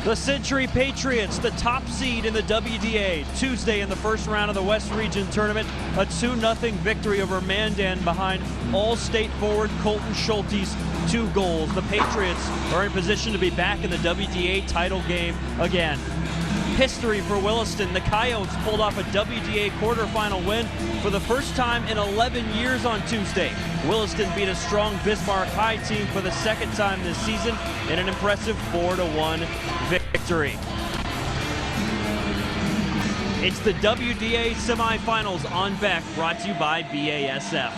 The Century Patriots, the top seed in the WDA, Tuesday in the first round of the West Region Tournament, a 2-0 victory over Mandan behind All-State forward Colton Schulte's 2 goals. The Patriots are in position to be back in the WDA title game again. History for Williston. The Coyotes pulled off a WDA quarterfinal win for the first time in 11 years on Tuesday. Williston beat a strong Bismarck High team for the second time this season in an impressive 4-1 victory. It's the WDA semifinals on Beck, brought to you by BASF.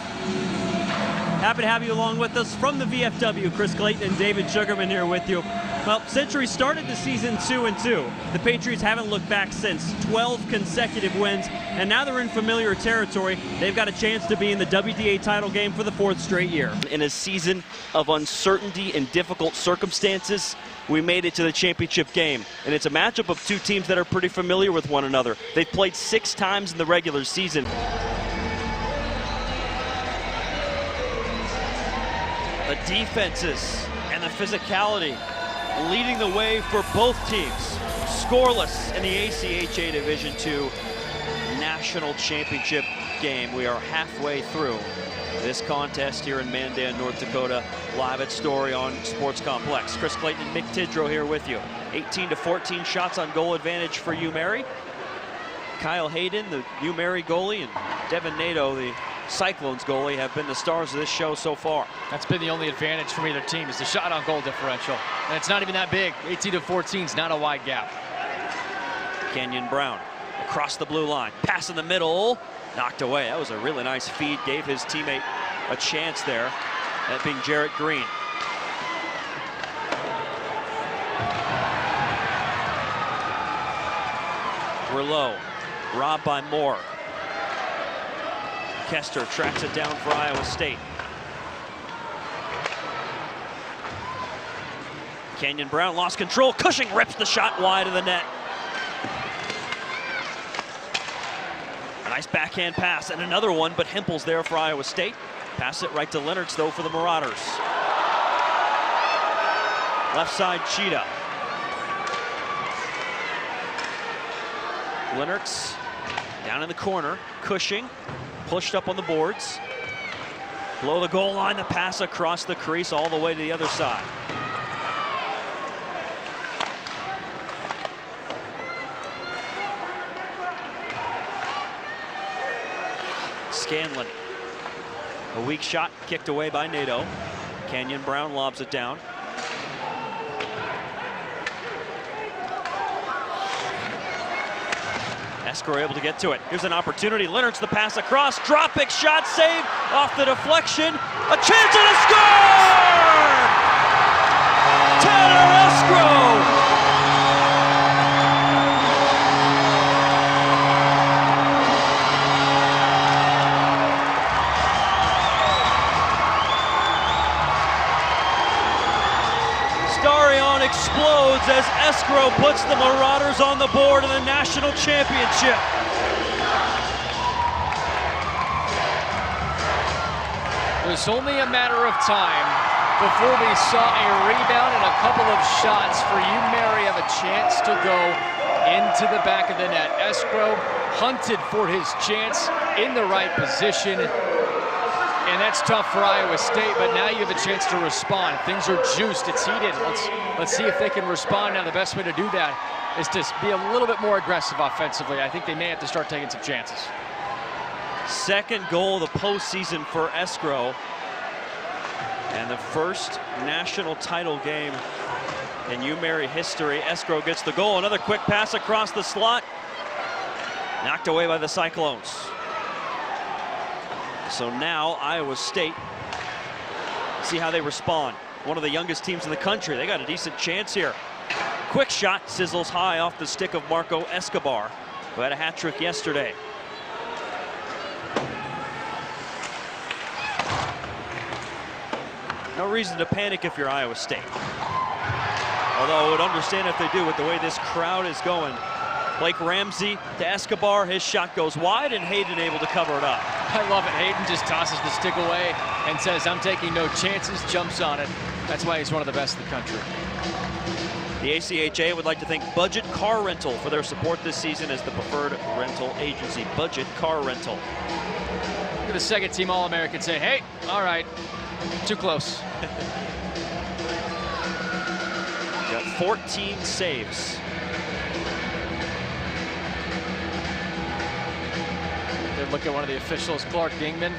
Happy to have you along with us from the VFW. Chris Clayton and David Sugarman here with you. Well, Century started the season 2-2. The Patriots haven't looked back since. 12 consecutive wins, and now they're in familiar territory. They've got a chance to be in the WDA title game for the 4th straight year. In a season of uncertainty and difficult circumstances, we made it to the championship game. And it's a matchup of 2 teams that are pretty familiar with one another. They've played 6 times in the regular season. The defenses and the physicality leading the way for both teams. Scoreless in the ACHA Division II National Championship game. We are halfway through this contest here in Mandan, North Dakota, live at Story on Sports Complex. Chris Clayton and Mick Tidrow here with you. 18-14 shots on goal advantage for UMary. Kyle Hayden, the UMary goalie, and Devin Nato, the Cyclones goalie, have been the stars of this show so far. That's been the only advantage from either team, is the shot on goal differential. And it's not even that big. 18-14 is not a wide gap. Kenyon Brown across the blue line. Pass in the middle. Knocked away. That was a really nice feed. Gave his teammate a chance there. That being Jarrett Green. We're low. Robbed by Moore. Kester tracks it down for Iowa State. Kenyon Brown lost control. Cushing rips the shot wide of the net. A nice backhand pass and another one, but Hempel's there for Iowa State. Pass it right to Lennox, though, for the Marauders. Left side, Cheetah. Lennox down in the corner. Cushing pushed up on the boards. Below the goal line, the pass across the crease all the way to the other side. Scanlon. A weak shot kicked away by Nato. Kenyon Brown lobs it down. Escrow able to get to it. Here's an opportunity. Leonard's the pass across. Drop pick shot, save off the deflection. A chance and a score! Tanner Escrow! Explodes as Escrow puts the Marauders on the board in the national championship. It was only a matter of time before we saw a rebound and a couple of shots for UMary have a chance to go into the back of the net. Escrow hunted for his chance in the right position. And that's tough for Iowa State, but now you have a chance to respond. Things are juiced, it's heated. Let's see if they can respond. Now the best way to do that is to be a little bit more aggressive offensively. I think they may have to start taking some chances. Second goal of the postseason for Escrow. And the first national title game in UMary history. Escrow gets the goal. Another quick pass across the slot. Knocked away by the Cyclones. So now Iowa State, see how they respond. One of the youngest teams in the country. They got a decent chance here. Quick shot sizzles high off the stick of Marco Escobar, who had a hat trick yesterday. No reason to panic if you're Iowa State. Although I would understand if they do with the way this crowd is going. Blake Ramsey to Escobar, his shot goes wide, and Hayden able to cover it up. I love it. Hayden just tosses the stick away and says, I'm taking no chances, jumps on it. That's why he's one of the best in the country. The ACHA would like to thank Budget Car Rental for their support this season as the preferred rental agency. Budget Car Rental. Look at the second team All-American say, hey, all right, too close. Got 14 saves. Look at one of the officials, Clark Dingman.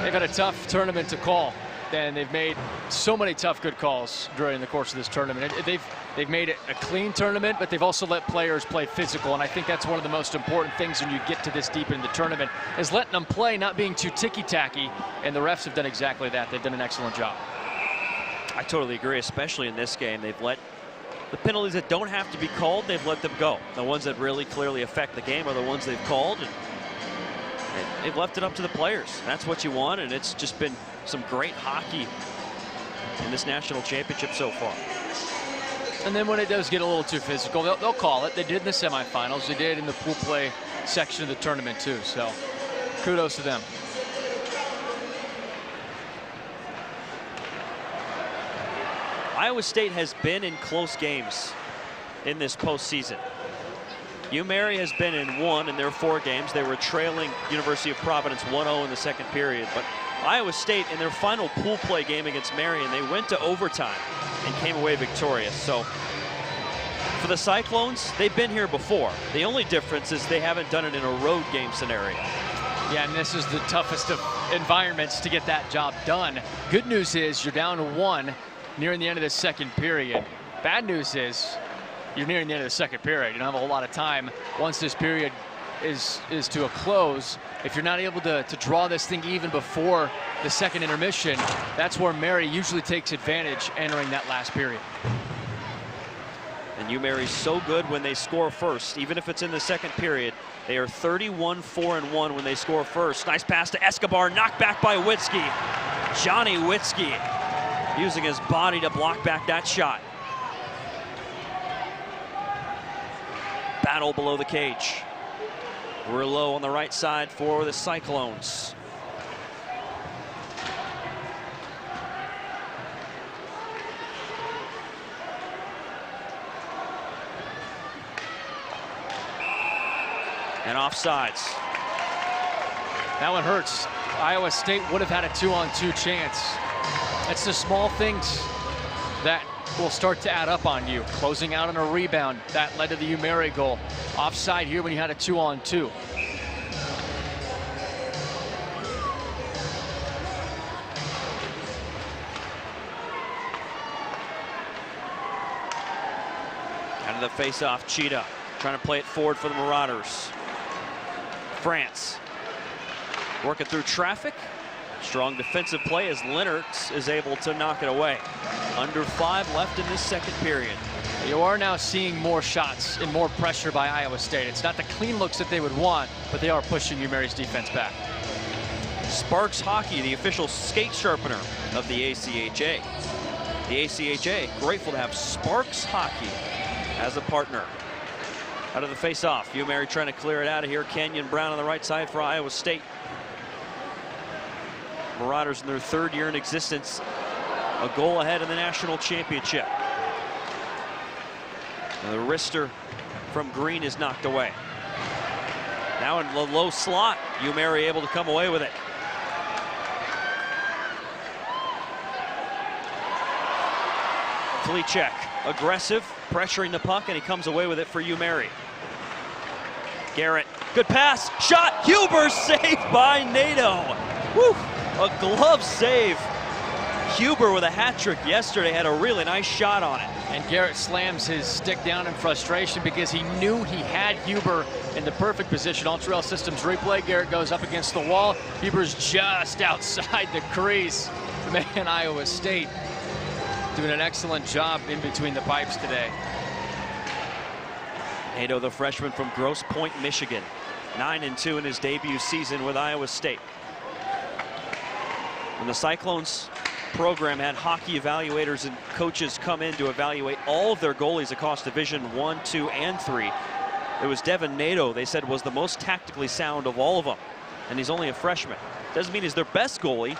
They've had a tough tournament to call, and they've made so many tough good calls during the course of this tournament. They've made it a clean tournament, but they've also let players play physical, and I think that's one of the most important things when you get to this deep in the tournament, is letting them play, not being too ticky-tacky, and the refs have done exactly that. They've done an excellent job. I totally agree, especially in this game. They've let the penalties that don't have to be called, they've let them go. The ones that really clearly affect the game are the ones they've called, and they've left it up to the players. That's what you want, and it's just been some great hockey in this national championship so far. And then when it does get a little too physical, they'll call it. They did in the semifinals. They did in the pool play section of the tournament too. So kudos to them. Iowa State has been in close games in this postseason. UMary has been in one in their 4 games. They were trailing University of Providence 1-0 in the second period. But Iowa State, in their final pool play game against Marion, they went to overtime and came away victorious. So for the Cyclones, they've been here before. The only difference is they haven't done it in a road game scenario. Yeah, and this is the toughest of environments to get that job done. Good news is you're down 1 nearing the end of the second period. Bad news is you're nearing the end of the second period. You don't have a whole lot of time once this period is to a close. If you're not able to draw this thing even before the second intermission, that's where Mary usually takes advantage entering that last period. And UMary's so good when they score first, even if it's in the second period. They are 31-4-1 when they score first. Nice pass to Escobar, knocked back by Witzke. Johnny Witzke using his body to block back that shot. Battle below the cage. We're low on the right side for the Cyclones. And offsides. That one hurts. Iowa State would have had a 2-on-2 chance. It's the small things that will start to add up on you. Closing out on a rebound, that led to the UMary goal. Offside here when you had a 2-on-2. Out of the face-off, Cheetah trying to play it forward for the Marauders. France working through traffic. Strong defensive play as Leonard is able to knock it away. Under 5 left in this second period. You are now seeing more shots and more pressure by Iowa State. It's not the clean looks that they would want, but they are pushing UMary's defense back. Sparks Hockey, the official skate sharpener of the ACHA. The ACHA grateful to have Sparks Hockey as a partner. Out of the face-off, UMary trying to clear it out of here. Kenyon Brown on the right side for Iowa State. Marauders in their 3rd year in existence, a goal ahead in the national championship. And the wrister from Green is knocked away. Now in the low slot, UMary able to come away with it. Fleechek, aggressive, pressuring the puck, and he comes away with it for UMary. Garrett, good pass, shot, Huber saved by Nato. Woo! A glove save. Huber with a hat trick yesterday had a really nice shot on it. And Garrett slams his stick down in frustration because he knew he had Huber in the perfect position. All Trail Systems replay. Garrett goes up against the wall. Huber's just outside the crease. Man, Iowa State doing an excellent job in between the pipes today. Nato, the freshman from Grosse Pointe, Michigan. 9-2 in his debut season with Iowa State. When the Cyclones program had hockey evaluators and coaches come in to evaluate all of their goalies across Division 1, 2, and 3, it was Devin Nato, they said, was the most tactically sound of all of them. And he's only a freshman. Doesn't mean he's their best goalie,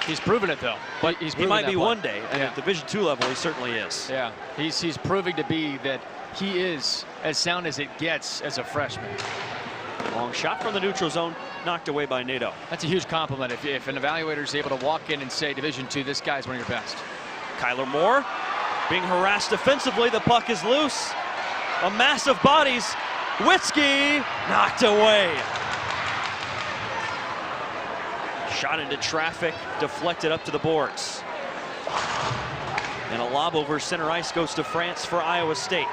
He's proven it, though. But He's he might be one one day, and at Division II level, he certainly is. Yeah, he's proving to be that he is as sound as it gets as a freshman. Long shot from the neutral zone, knocked away by Nato. That's a huge compliment if an evaluator is able to walk in and say, Division II, this guy's one of your best. Kyler Moore being harassed defensively. The puck is loose. A mass of bodies. Witzke knocked away. Shot into traffic, deflected up to the boards. And a lob over center ice goes to France for Iowa State.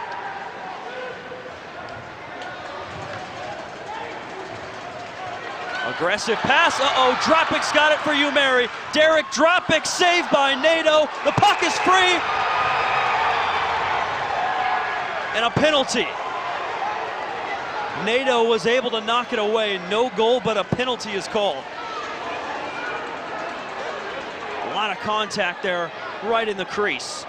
Aggressive pass. Uh-oh, Dropik's got it for you, Mary. Derek Dropik saved by Nato. The puck is free. And a penalty. Nato was able to knock it away. No goal, but a penalty is called. A lot of contact there, right in the crease.